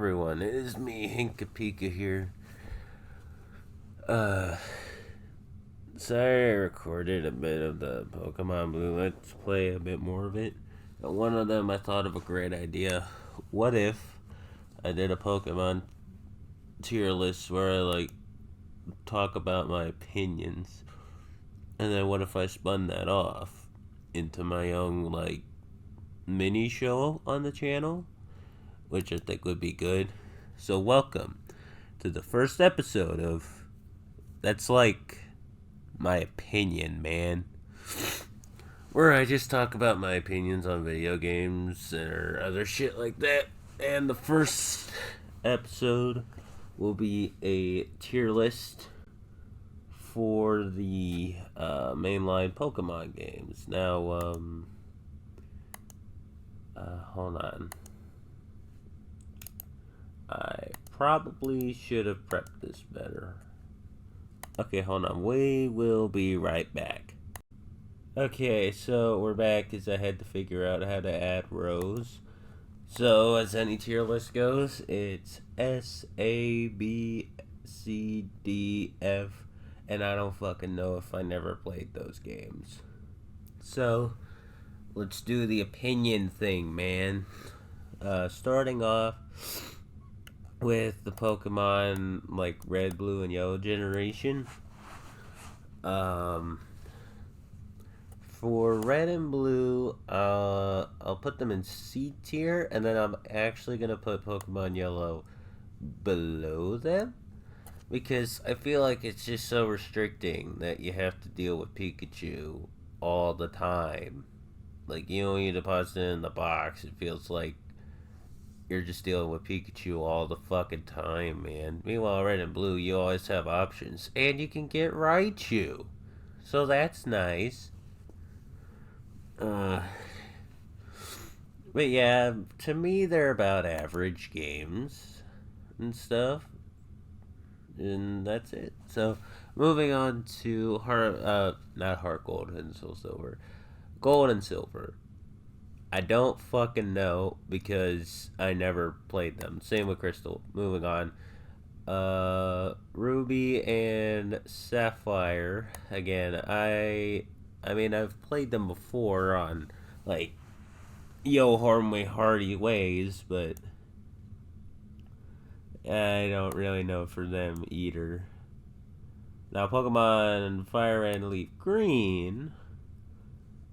everyone, it is me, Hinka Pika here. Uh, Sorry I recorded a bit of the Pokemon Blue Let's Play, a bit more of it. And one of them I thought of a great idea. What if I did a Pokemon tier list where I talk about my opinions, and then what if I spun that off into my own mini show on the channel, which I think would be good. So welcome to the first episode of That's My Opinion, man. Where I just talk about my opinions on video games or other shit like that. And the first episode will be a tier list for the mainline Pokemon games. Now, hold on. I probably should have prepped this better. Okay, hold on. We will be right back. Okay, so we're back because I had to figure out how to add rows. So, as any tier list goes, it's S, A, B, C, D, F, and I don't fucking know if I never played those games. So, let's do the opinion thing, man. Starting off with the Pokemon Red, Blue, and Yellow generation. For Red and Blue, I'll put them in C tier, and then I'm actually gonna put Pokemon Yellow below them, because I feel like it's just so restricting that you have to deal with Pikachu all the time. You deposit it in the box, it feels like you're just dealing with Pikachu all the fucking time, man. Meanwhile, Red and Blue, you always have options. And you can get Raichu. So that's nice. But yeah, to me, they're about average games and stuff. And that's it. So, moving on to not Heart Gold and Soul Silver. Gold and Silver. I don't fucking know because I never played them. Same with Crystal. Moving on. Ruby and Sapphire. Again, I've played them before on Yo Hornway Hardy ways, but I don't really know for them either. Now, Pokemon Fire and Leaf Green,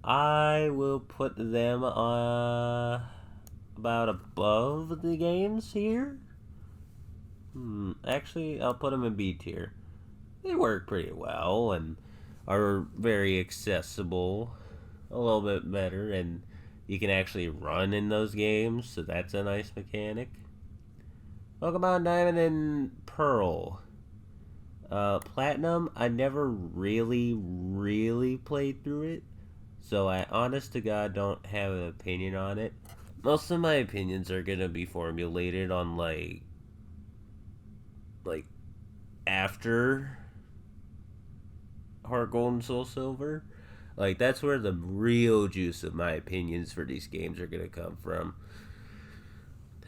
I will put them about above the games here. Actually, I'll put them in B tier. They work pretty well and are very accessible, a little bit better, and you can actually run in those games, so that's a nice mechanic. Pokemon Diamond and Pearl. Platinum, I never really played through it, so I honest to God don't have an opinion on it. Most of my opinions are gonna be formulated on after Heart Gold and Soul Silver. That's where the real juice of my opinions for these games are gonna come from.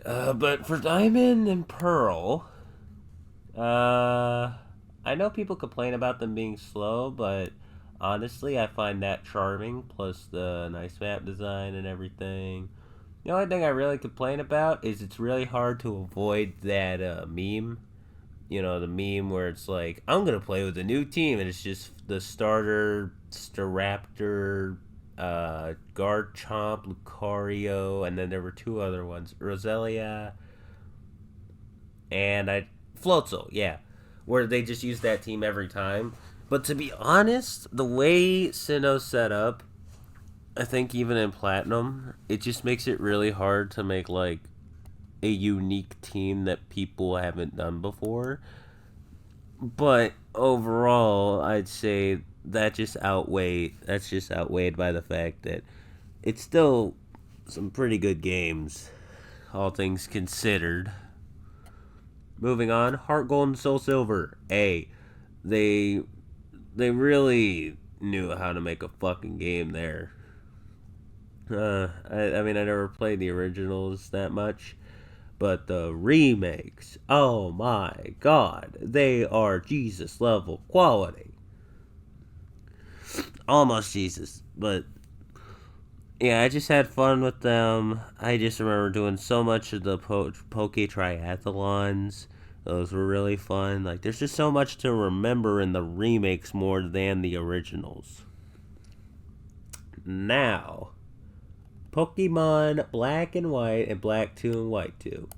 But for Diamond and Pearl, I know people complain about them being slow, but honestly, I find that charming, plus the nice map design and everything. The only thing I really complain about is it's really hard to avoid that meme. The meme where it's I'm going to play with a new team, and it's just the starter, Staraptor, Garchomp, Lucario, and then there were two other ones, Roselia, and Floatzel, yeah, where they just use that team every time. But to be honest, the way Sinnoh's set up, I think even in Platinum, it just makes it really hard to make a unique team that people haven't done before. But overall, I'd say that's just outweighed by the fact that it's still some pretty good games, all things considered. Moving on, Heart Gold and Soul Silver. A. They really knew how to make a fucking game there. I never played the originals that much, But the remakes, oh my god, they are Jesus level quality. Almost Jesus, but yeah, I just had fun with them. I just remember doing so much of the Poke Triathlons. Those were really fun. Like, there's just so much to remember in the remakes more than the originals. Now, Pokemon Black and White and Black 2 and White 2.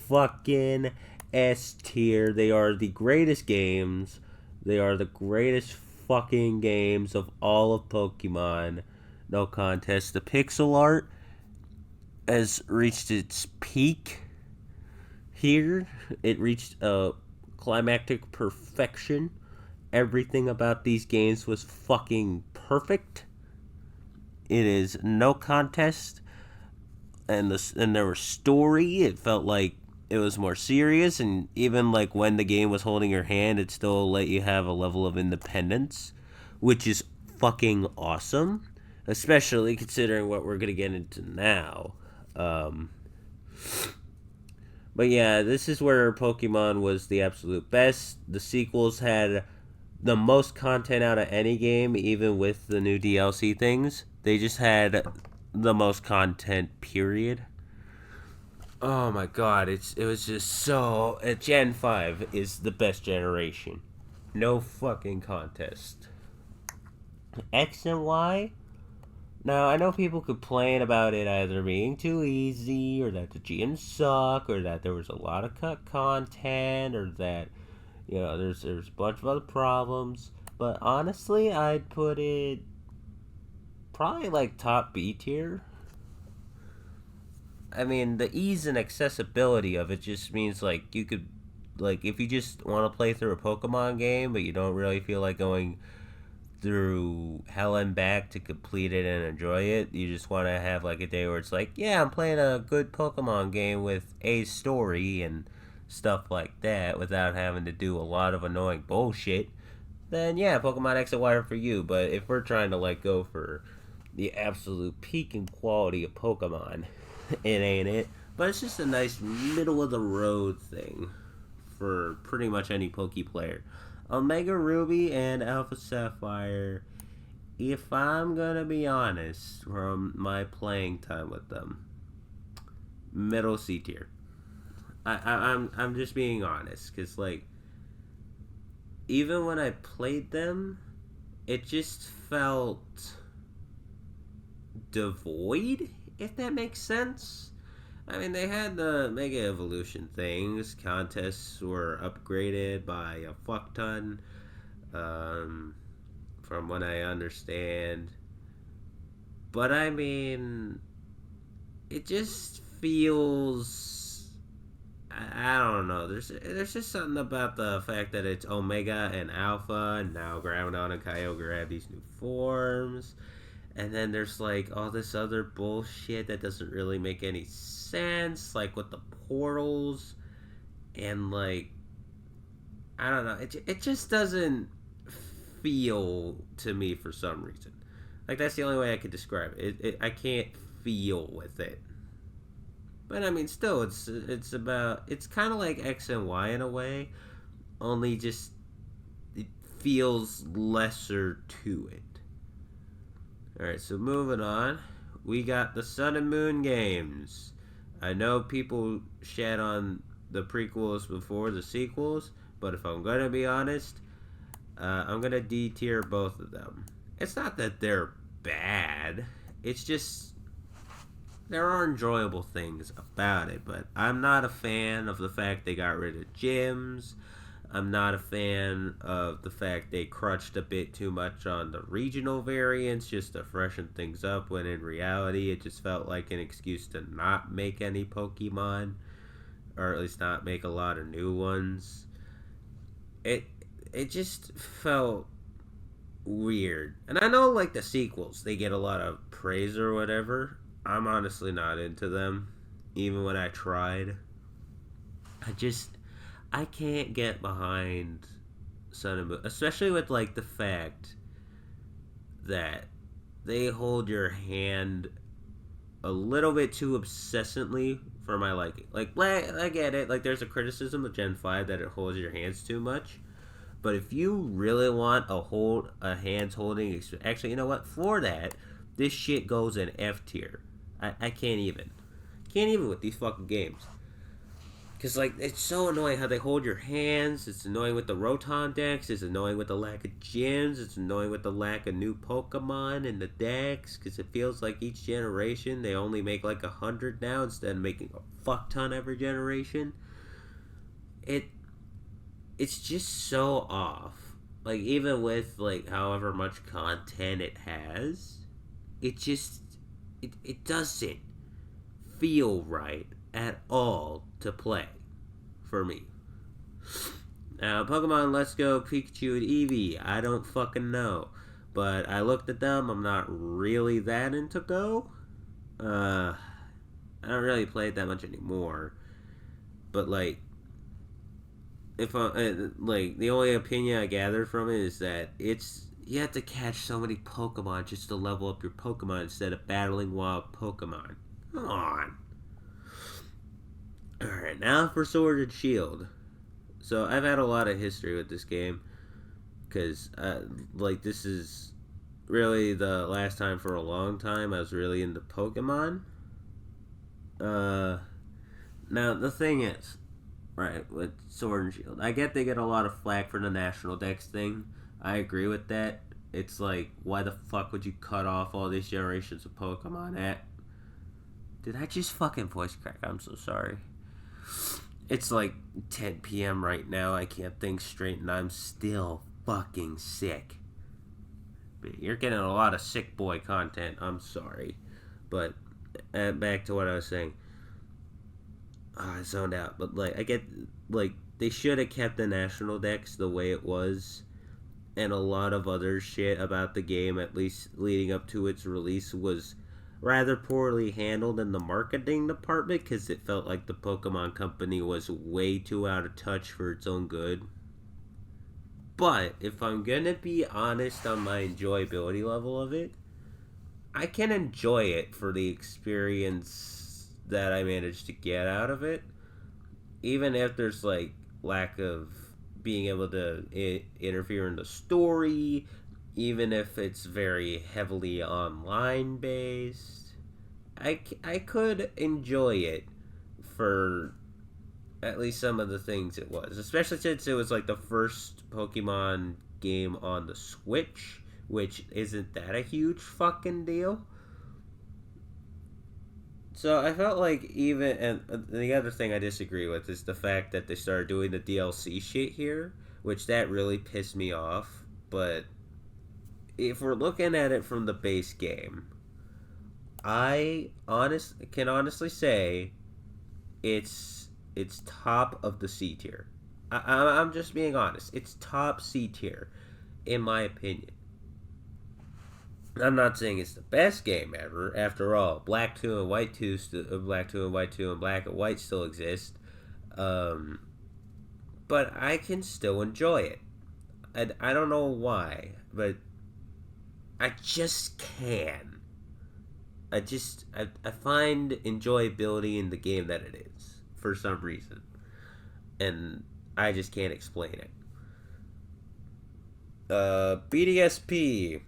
Fucking S tier. They are the greatest games. They are the greatest fucking games of all of Pokemon. No contest. The pixel art has reached its peak here. It reached a climactic perfection. Everything about these games was fucking perfect. It is no contest. And there was story. It felt like it was more serious, and even like when the game was holding your hand, it still let you have a level of independence, which is fucking awesome, especially considering what we're gonna get into now. But yeah, this is where Pokemon was the absolute best. The sequels had the most content out of any game, even with the new DLC things. They just had the most content, period. Oh my god, it was just so. Gen 5 is the best generation. No fucking contest. X and Y? Now, I know people complain about it either being too easy, or that the GMs suck, or that there was a lot of cut content, or that, there's a bunch of other problems. But honestly, I'd put it probably like top B tier. I mean, the ease and accessibility of it just means, like, you could, like, if you just want to play through a Pokemon game, but you don't really feel like going through hell and back to complete it and enjoy it, you just want to have, like, a day where it's like, yeah, I'm playing a good Pokemon game with a story and stuff like that without having to do a lot of annoying bullshit, then, yeah, Pokemon X and Y are for you. But if we're trying to, like, go for the absolute peak in quality of Pokemon, it ain't it. But it's just a nice middle of the road thing for pretty much any Poke player. Omega Ruby and Alpha Sapphire, if I'm gonna be honest, from my playing time with them, middle C tier. I'm just being honest, because, like, even when I played them, it just felt devoid, if that makes sense. I mean, they had the Mega Evolution things. Contests were upgraded by a fuck ton, from what I understand. But I mean, it just feels, I don't know. There's just something about the fact that it's Omega and Alpha, and now Groudon and Kyogre have these new forms. And then there's, like, all this other bullshit that doesn't really make any sense, like with the portals. And, like, I don't know. It just doesn't feel to me for some reason. Like, that's the only way I could describe it. I can't feel with it. But, I mean, still, it's kind of like X and Y in a way. Only just, it feels lesser to it. Alright, so moving on. We got the Sun and Moon games. I know people shat on the prequels before the sequels, but if I'm going to be honest, I'm going to D tier both of them. It's not that they're bad. It's just, there are enjoyable things about it, but I'm not a fan of the fact they got rid of gyms. I'm not a fan of the fact they crutched a bit too much on the regional variants just to freshen things up, when in reality it just felt like an excuse to not make any Pokemon, or at least not make a lot of new ones. It just felt weird. And I know, like, the sequels, they get a lot of praise or whatever. I'm honestly not into them, even when I tried. I can't get behind Sun and Moon, especially with, like, the fact that they hold your hand a little bit too obsessively for my liking. Like, I get it. Like, there's a criticism of Gen 5 that it holds your hands too much. But if you really want a hands holding experience, actually, you know what? For that, this shit goes in F tier. I can't even. Can't even with these fucking games. Because, like, it's so annoying how they hold your hands. It's annoying with the Rotom decks. It's annoying with the lack of gyms. It's annoying with the lack of new Pokemon in the decks. Because it feels like each generation they only make like 100 now instead of making a fuck ton every generation. It's just so off. Like, even with, like, however much content it has, it just, it doesn't feel right at all to play for me. Now, Pokemon Let's Go, Pikachu, and Eevee, I don't fucking know. But I looked at them, I'm not really that into Go. I don't really play it that much anymore. But, like, if like, the only opinion I gathered from it is that you have to catch so many Pokemon just to level up your Pokemon instead of battling wild Pokemon. Come on. Alright, now for Sword and Shield. So I've had a lot of history with this game because like, this is really the last time for a long time I was really into Pokemon. Now the thing is, right, with Sword and Shield, I get they get a lot of flack for the National Dex thing. I agree with that. It's like, why the fuck would you cut off all these generations of Pokemon at? Did I just fucking voice crack? I'm so sorry. It's like 10 p.m. right now. I can't think straight and I'm still fucking sick. But you're getting a lot of sick boy content. I'm sorry. But back to what I was saying. I zoned out. But, like, I get, like, they should have kept the National Dex the way it was. And a lot of other shit about the game, at least leading up to its release, was rather poorly handled in the marketing department because it felt like the Pokemon Company was way too out of touch for its own good. But if I'm gonna be honest on my enjoyability level of it, I can enjoy it for the experience that I managed to get out of it, even if there's, like, lack of being able to interfere in the story, even if it's very heavily online based. I could enjoy it for at least some of the things it was, especially since it was like the first Pokemon game on the Switch, which isn't that a huge fucking deal. So I felt like even, and the other thing I disagree with is the fact that they started doing the DLC shit here, which that really pissed me off. But if we're looking at it from the base game, I can honestly say it's top of the C tier. I'm just being honest. It's top C tier, in my opinion. I'm not saying it's the best game ever. After all, Black 2 and White 2, Black 2 and White 2 and Black and White still exist. But I can still enjoy it. I don't know why, but I just can. I find enjoyability in the game that it is, for some reason. And I just can't explain it. BDSP.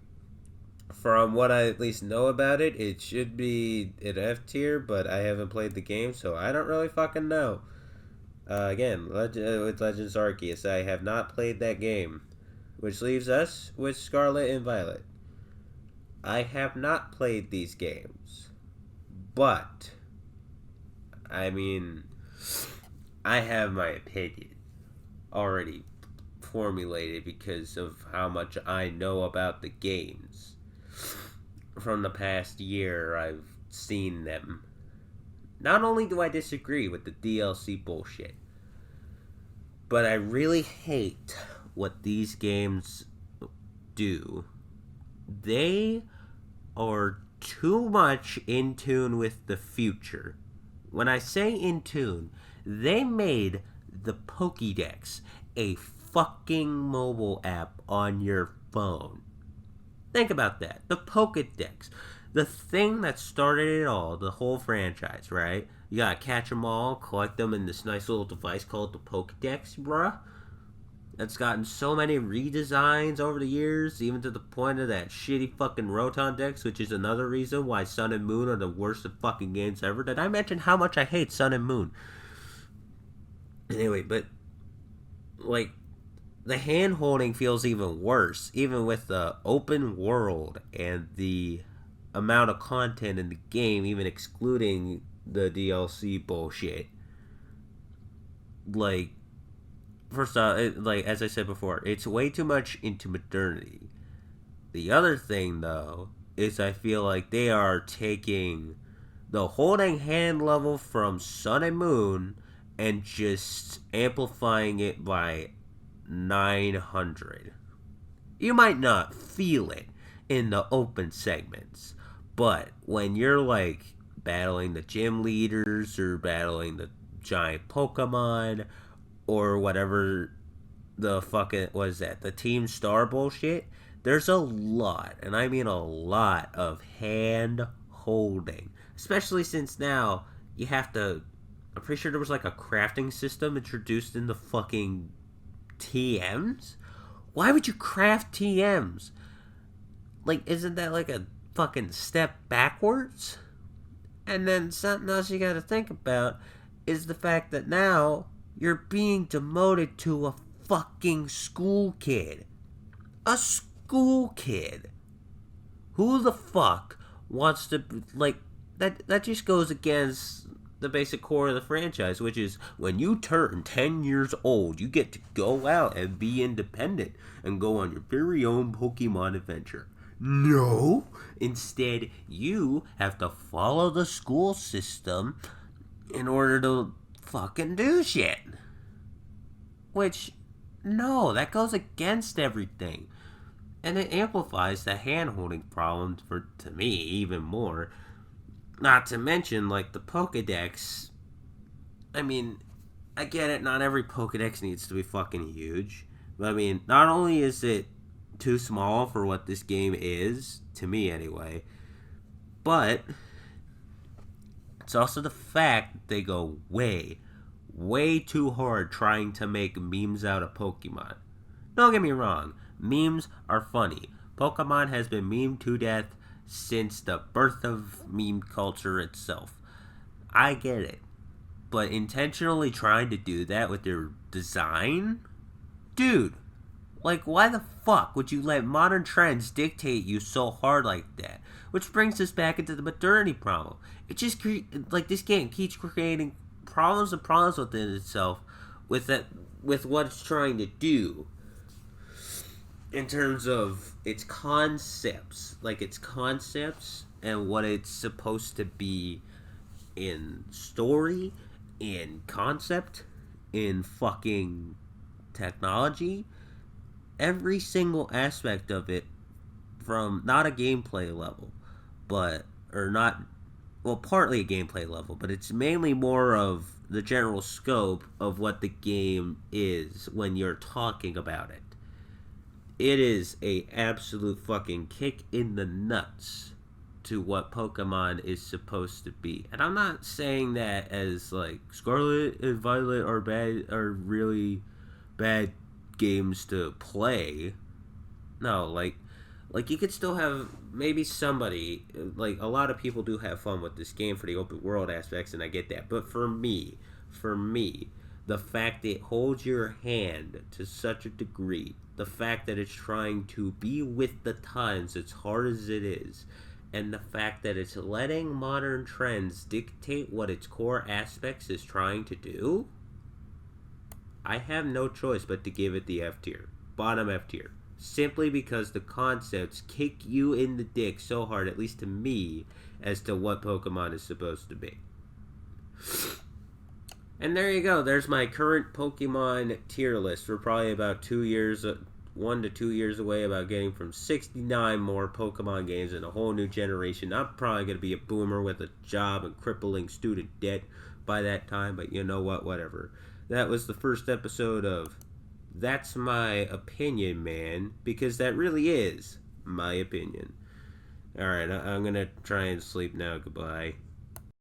From what I at least know about it, it should be an F tier, but I haven't played the game, so I don't really fucking know. Again, with Legends Arceus, I have not played that game, which leaves us with Scarlet and Violet. I have not played these games, but, I mean, I have my opinion already formulated because of how much I know about the games. From the past year, I've seen them. Not only do I disagree with the DLC bullshit, but I really hate what these games do. They are too much in tune with the future. When I say in tune, they made the Pokédex a fucking mobile app on your phone. Think about that. The Pokédex. The thing that started it all, the whole franchise, right? You gotta catch them all, collect them in this nice little device called the Pokédex, bruh. That's gotten so many redesigns over the years, even to the point of that shitty fucking Rotom Dex, which is another reason why Sun and Moon are the worst of fucking games ever. Did I mention how much I hate Sun and Moon? Anyway, but, like, the hand holding feels even worse, even with the open world and the amount of content in the game, even excluding the DLC bullshit. Like, first off, like as I said before, it's way too much into modernity. The other thing, though, is I feel like they are taking the holding hand level from Sun and Moon and just amplifying it by 900. You might not feel it in the open segments, but when you're like battling the gym leaders or battling the giant Pokemon or whatever the fucking was that the Team Star bullshit, there's a lot, and I mean a lot of hand holding, especially since now you have to. I'm pretty sure there was like a crafting system introduced in the fucking TMs. Why would you craft TMs? Like, isn't that like a fucking step backwards? And then something else you gotta think about is the fact that now you're being demoted to a fucking school kid. A school kid. Who the fuck wants to, like, that just goes against the basic core of the franchise, which is when you turn 10 years old, you get to go out and be independent and go on your very own Pokemon adventure. No! Instead, you have to follow the school system in order to fucking do shit. Which, no, that goes against everything. And it amplifies the hand-holding problem to me even more. Not to mention, like, the Pokédex. I mean, I get it, not every Pokédex needs to be fucking huge. But I mean, not only is it too small for what this game is, to me anyway, but it's also the fact that they go way too hard trying to make memes out of Pokemon. Don't get me wrong, memes are funny. Pokemon has been memed to death since the birth of meme culture itself. I get it. But intentionally trying to do that with their design? Dude, like, why the fuck would you let modern trends dictate you so hard like that? Which brings us back into the modernity problem. It just like this game keeps creating problems and problems within itself with what it's trying to do in terms of its concepts, and what it's supposed to be in story, in concept, in fucking technology. Every single aspect of it, from not a gameplay level, partly a gameplay level, but it's mainly more of the general scope of what the game is when you're talking about it. It is a absolute fucking kick in the nuts to what Pokemon is supposed to be. And I'm not saying that as like Scarlet and Violet are really bad games to play. No, like you could still have maybe somebody, like a lot of people do have fun with this game for the open world aspects, and I get that. But for me, the fact it holds your hand to such a degree, the fact that it's trying to be with the times as hard as it is, and the fact that it's letting modern trends dictate what its core aspects is trying to do, I have no choice but to give it the F tier. Bottom F tier. Simply because the concepts kick you in the dick so hard, at least to me, as to what Pokemon is supposed to be. And there you go. There's my current Pokemon tier list. We're probably about 2 years, 1 to 2 years away about getting from 69 more Pokemon games in a whole new generation. I'm probably going to be a boomer with a job and crippling student debt by that time, but you know what? Whatever. That was the first episode of That's My Opinion, Man, because that really is my opinion. Alright, I'm gonna try and sleep now. Goodbye.